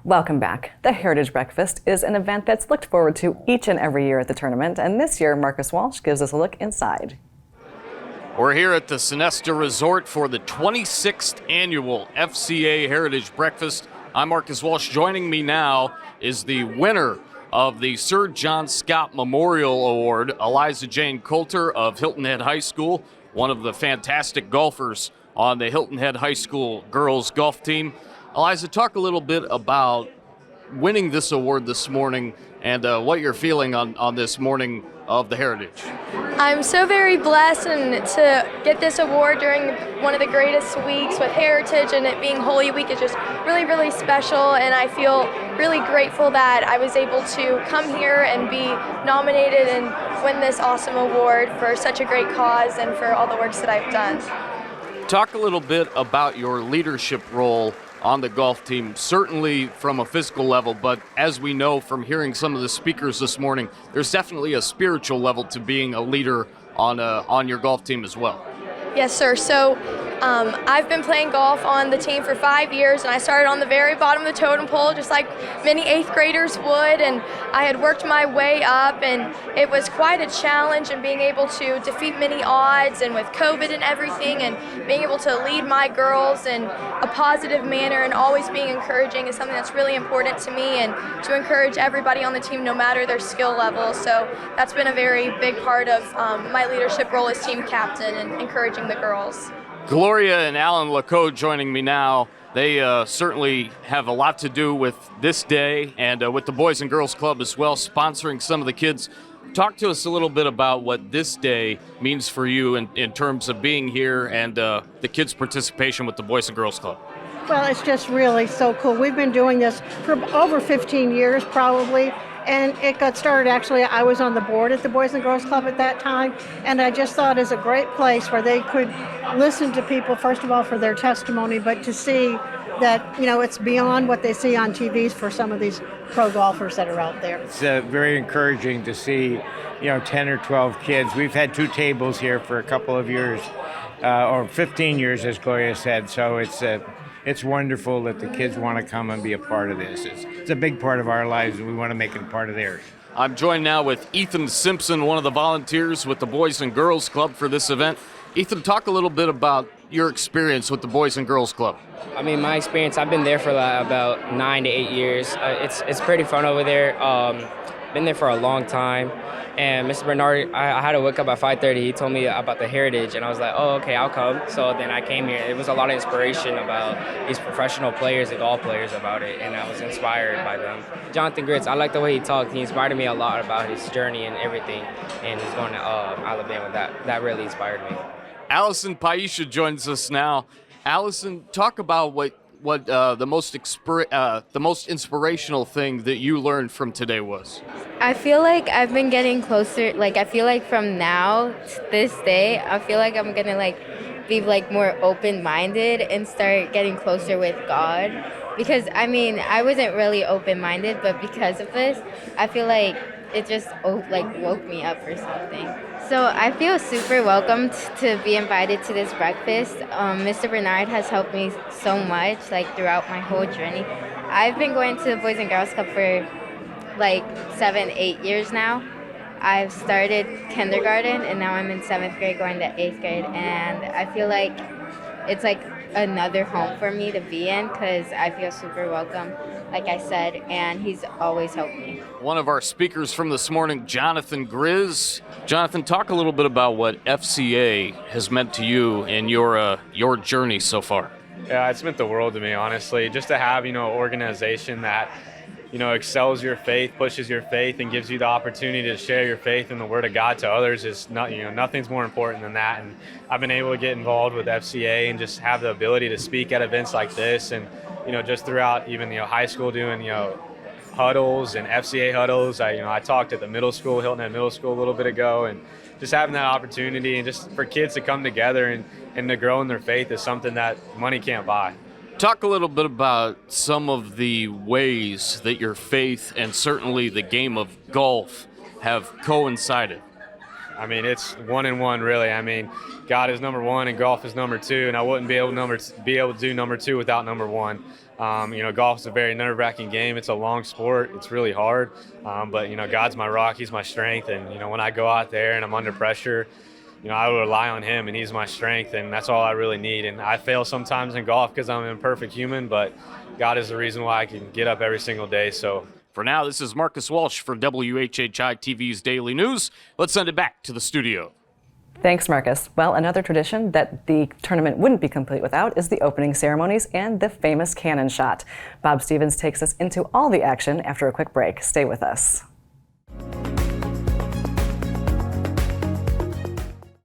Welcome back. The Heritage Breakfast is an event that's looked forward to each and every year at the tournament, and this year Marcus Walsh gives us a look inside. We're here at the Sonesta Resort for the 26th annual FCA Heritage Breakfast. I'm Marcus Walsh. Joining me now is the winner of the Sir John Scott Memorial Award, Eliza Jane Coulter of Hilton Head High School, one of the fantastic golfers on the Hilton Head High School girls golf team. Eliza, talk a little bit about winning this award this morning and what you're feeling on this morning of the Heritage. I'm so very blessed and to get this award during one of the greatest weeks with Heritage, and it being Holy Week is just really, really special, and I feel really grateful that I was able to come here and be nominated and win this awesome award for such a great cause and for all the works that I've done. Talk a little bit about your leadership role on the golf team, certainly from a physical level, but as we know from hearing some of the speakers this morning, there's definitely a spiritual level to being a leader on your golf team as well. Yes, sir. So I've been playing golf on the team for 5 years, and I started on the very bottom of the totem pole, just like many 8th graders would, and I had worked my way up, and it was quite a challenge, and being able to defeat many odds, and with COVID and everything, and being able to lead my girls in a positive manner and always being encouraging is something that's really important to me, and to encourage everybody on the team no matter their skill level. So that's been a very big part of my leadership role as team captain and encouraging the girls. Gloria and Alan Lacoe joining me now. They certainly have a lot to do with this day and with the Boys and Girls Club as well, sponsoring some of the kids. Talk to us a little bit about what this day means for you in terms of being here and the kids' participation with the Boys and Girls Club. Well, it's just really so cool. We've been doing this for over 15 years probably. And it got started, actually, I was on the board at the Boys and Girls Club at that time, and I just thought it was a great place where they could listen to people, first of all, for their testimony, but to see that, it's beyond what they see on TVs for some of these pro golfers that are out there. It's very encouraging to see, 10 or 12 kids. We've had 2 tables here for a couple of years, or 15 years, as Gloria said, so it's wonderful that the kids want to come and be a part of this. It's a big part of our lives, and we want to make it a part of theirs. I'm joined now with Ethan Simpson, one of the volunteers with the Boys and Girls Club for this event. Ethan, talk a little bit about your experience with the Boys and Girls Club. I mean, my experience, I've been there for about 9 to 8 years. It's pretty fun over there. Been there for a long time. And Mr. Bernard, I had to wake up at 5:30. He told me about the Heritage, and I was like, oh, okay, I'll come. So then I came here. It was a lot of inspiration about these professional players and golf players about it, and I was inspired by them. Jonathan Gritz, I like the way he talked. He inspired me a lot about his journey and everything, and he's going to Alabama. That really inspired me. Allison Paisha joins us now. Allison, talk about what the most inspirational thing that you learned from today was. I feel like I've been getting closer. I feel like from now to this day, I feel like I'm gonna be more open-minded and start getting closer with God. Because I wasn't really open-minded, but because of this, I feel like it just woke me up or something. So I feel super welcomed to be invited to this breakfast. Mr. Bernard has helped me so much throughout my whole journey. I've been going to the Boys and Girls Club for 7-8 years now. I've started kindergarten and now I'm in 7th grade going to 8th grade, and I feel like it's another home for me to be in because I feel super welcome, like I said, and he's always helped me. One of our speakers from this morning, Jonathan Grizz. Jonathan, talk a little bit about what FCA has meant to you in your journey so far. Yeah, it's meant the world to me, honestly. Just to have, an organization that, excels your faith, pushes your faith, and gives you the opportunity to share your faith and the Word of God to others is not, nothing's more important than that. And I've been able to get involved with FCA and just have the ability to speak at events like this, and just throughout even high school doing huddles and FCA huddles. I talked at the middle school, Hilton Head Middle School, a little bit ago, and just having that opportunity and just for kids to come together and to grow in their faith is something that money can't buy. Talk a little bit about some of the ways that your faith and certainly the game of golf have coincided. I mean, it's 1 and 1 really. I mean, God is number 1 and golf is number 2, and I wouldn't be able to do number 2 without number 1. Golf is a very nerve-wracking game. It's a long sport. It's really hard. But God's my rock. He's my strength. And when I go out there and I'm under pressure, I will rely on Him, and He's my strength, and that's all I really need. And I fail sometimes in golf because I'm an imperfect human, but God is the reason why I can get up every single day. So For now, this is Marcus Walsh for WHHI-TV's Daily News. Let's send it back to the studio. Thanks, Marcus. Well, another tradition that the tournament wouldn't be complete without is the opening ceremonies and the famous cannon shot. Bob Stevens takes us into all the action after a quick break. Stay with us.